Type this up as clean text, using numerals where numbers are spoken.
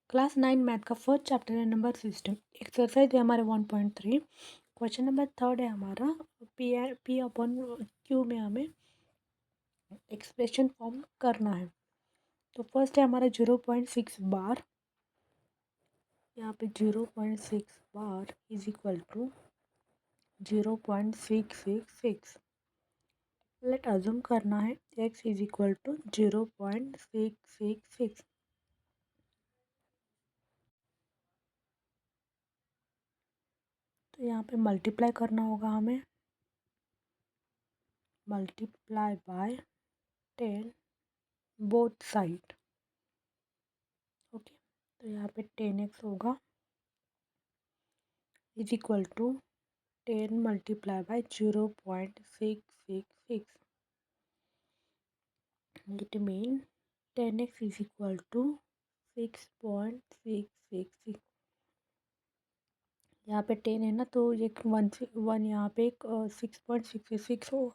Class 9 math का first chapter है number system. Exercise है हमारे 1.3। क्वेश्चन नंबर थर्ड है हमारा पी अपॉन क्यू में हमें एक्सप्रेशन फॉर्म करना है। तो फर्स्ट है हमारा 0.6 बार। यहाँ पे 0.6 bar is equal to 0.666। Let assume करना है x इज इक्वल टू 0.666। तो यहाँ पे मल्टीप्लाई करना होगा हमें। Multiply by 10 both side. Okay, तो यहाँ पे 10x होगा is equal to 10 multiply by 0.666। It mean 10x is equal to 6.666। यहाँ पे 10 है ना, तो ये 1 यहाँ पे एक 6.666